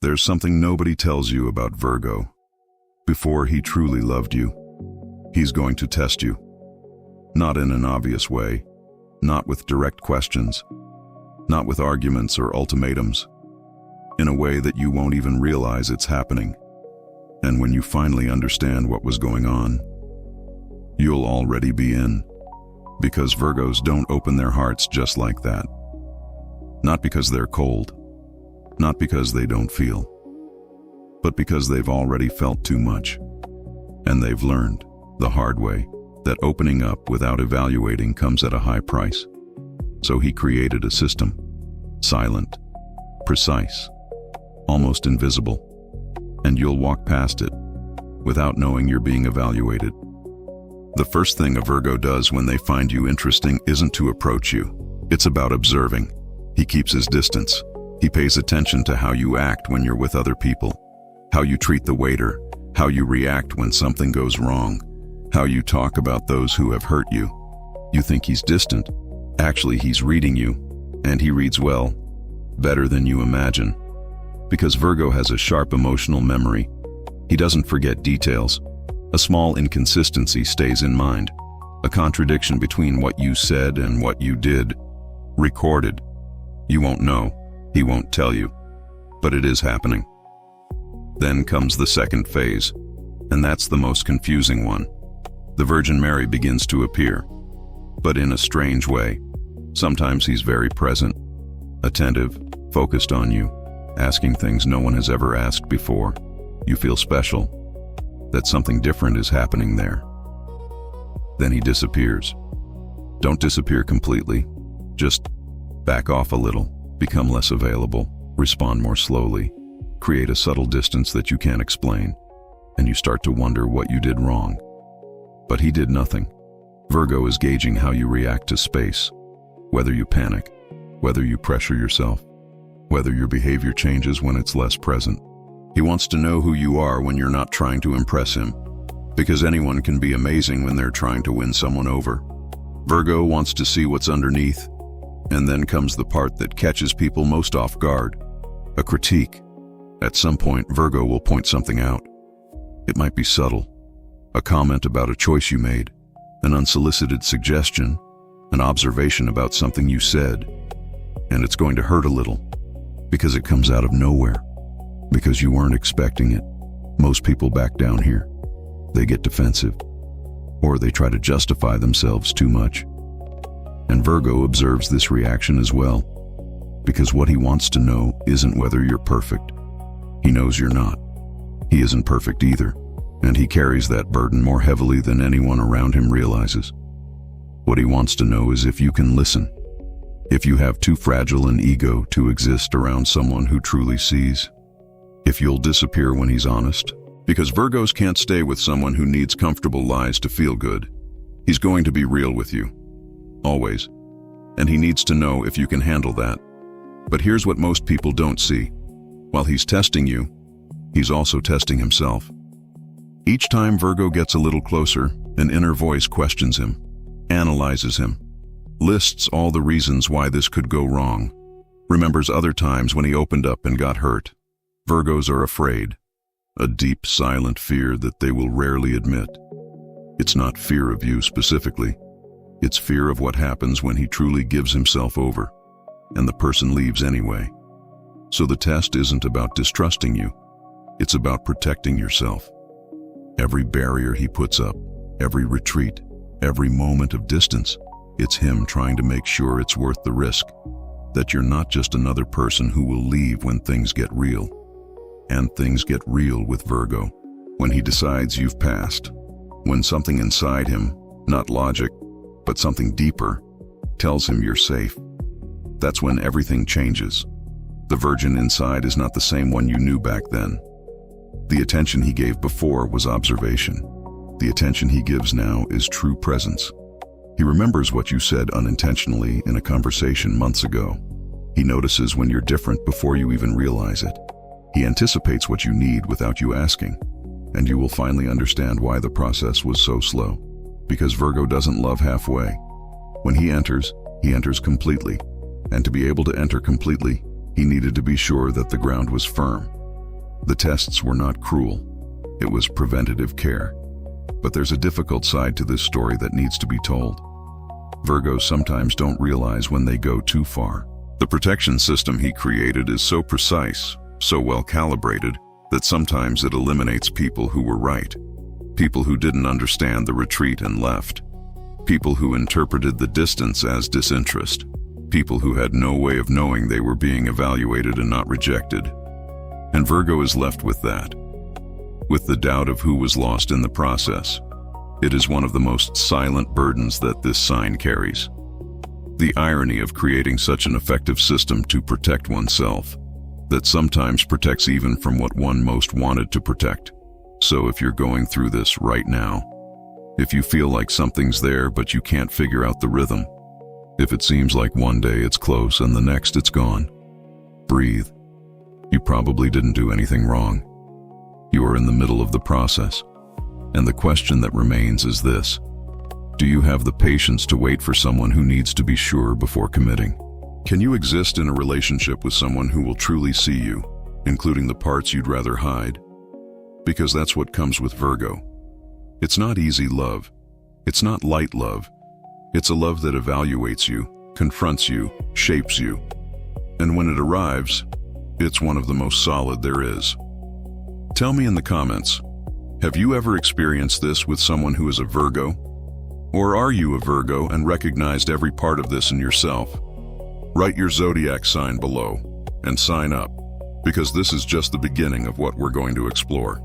There's something nobody tells you about Virgo. Before he truly loved you, he's going to test you. Not in an obvious way, not with direct questions, not with arguments or ultimatums, in a way that you won't even realize it's happening. And when you finally understand what was going on, you'll already be in. Because Virgos don't open their hearts just like that. Not because they're cold, not because they don't feel, but because they've already felt too much. And they've learned, the hard way, that opening up without evaluating comes at a high price. So he created a system, silent, precise, almost invisible, and you'll walk past it without knowing you're being evaluated. The first thing a Virgo does when they find you interesting isn't to approach you. It's about observing. He keeps his distance. He pays attention to how you act when you're with other people, how you treat the waiter, how you react when something goes wrong, how you talk about those who have hurt you. You think he's distant. Actually, he's reading you, and he reads well, better than you imagine. Because Virgo has a sharp emotional memory. He doesn't forget details. A small inconsistency stays in mind. A contradiction between what you said and what you did. Recorded. You won't know. He won't tell you. But it is happening. Then comes the second phase, and that's the most confusing one. The Virgin Mary begins to appear, but in a strange way. Sometimes he's very present, attentive, focused on you, asking things no one has ever asked before. You feel special, that something different is happening there. Then he disappears. Don't disappear completely. Just back off a little, become less available, respond more slowly, create a subtle distance that you can't explain, and you start to wonder what you did wrong. But he did nothing. Virgo is gauging how you react to space, whether you panic, whether you pressure yourself, whether your behavior changes when it's less present. He wants to know who you are when you're not trying to impress him, because anyone can be amazing when they're trying to win someone over. Virgo wants to see what's underneath, and then comes the part that catches people most off guard, a critique. At some point, Virgo will point something out. It might be subtle, a comment about a choice you made, an unsolicited suggestion, an observation about something you said, and it's going to hurt a little, because it comes out of nowhere. Because you weren't expecting it. Most people back down here. They get defensive, or they try to justify themselves too much. And Virgo observes this reaction as well, because what he wants to know isn't whether you're perfect. He knows you're not. He isn't perfect either, and he carries that burden more heavily than anyone around him realizes. What he wants to know is if you can listen, if you have too fragile an ego to exist around someone who truly sees. If you'll disappear when he's honest, because Virgos can't stay with someone who needs comfortable lies to feel good. He's going to be real with you, always, and he needs to know if you can handle that. But here's what most people don't see. While he's testing you, he's also testing himself. Each time Virgo gets a little closer, an inner voice questions him, analyzes him, lists all the reasons why this could go wrong, remembers other times when he opened up and got hurt. Virgos are afraid, a deep, silent fear that they will rarely admit. It's not fear of you specifically. It's fear of what happens when he truly gives himself over, and the person leaves anyway. So the test isn't about distrusting you. It's about protecting yourself. Every barrier he puts up, every retreat, every moment of distance, it's him trying to make sure it's worth the risk, that you're not just another person who will leave when things get real. And things get real with Virgo when he decides you've passed, when something inside him, not logic, but something deeper, tells him you're safe. That's when everything changes. The virgin inside is not the same one you knew back then. The attention he gave before was observation. The attention he gives now is true presence. He remembers what you said unintentionally in a conversation months ago. He notices when you're different before you even realize it. He anticipates what you need without you asking, and you will finally understand why the process was so slow. Because Virgo doesn't love halfway. When he enters completely, and to be able to enter completely, he needed to be sure that the ground was firm, The tests were not cruel. It was preventative care. But there's a difficult side to this story that needs to be told. Virgos sometimes don't realize when they go too far. The protection system he created is so precise, so well calibrated, that sometimes it eliminates people who were right. People who didn't understand the retreat and left. People who interpreted the distance as disinterest. People who had no way of knowing they were being evaluated and not rejected. And Virgo is left with that. With the doubt of who was lost in the process. It is one of the most silent burdens that this sign carries. The irony of creating such an effective system to protect oneself, that sometimes protects even from what one most wanted to protect. So if you're going through this right now, if you feel like something's there but you can't figure out the rhythm, if it seems like one day it's close and the next it's gone, breathe. You probably didn't do anything wrong. You are in the middle of the process. And the question that remains is this: do you have the patience to wait for someone who needs to be sure before committing? Can you exist in a relationship with someone who will truly see you, including the parts you'd rather hide? Because that's what comes with Virgo. It's not easy love. It's not light love. It's a love that evaluates you, confronts you, shapes you. And when it arrives, it's one of the most solid there is. Tell me in the comments, have you ever experienced this with someone who is a Virgo? Or are you a Virgo and recognized every part of this in yourself? Write your zodiac sign below and sign up, because this is just the beginning of what we're going to explore.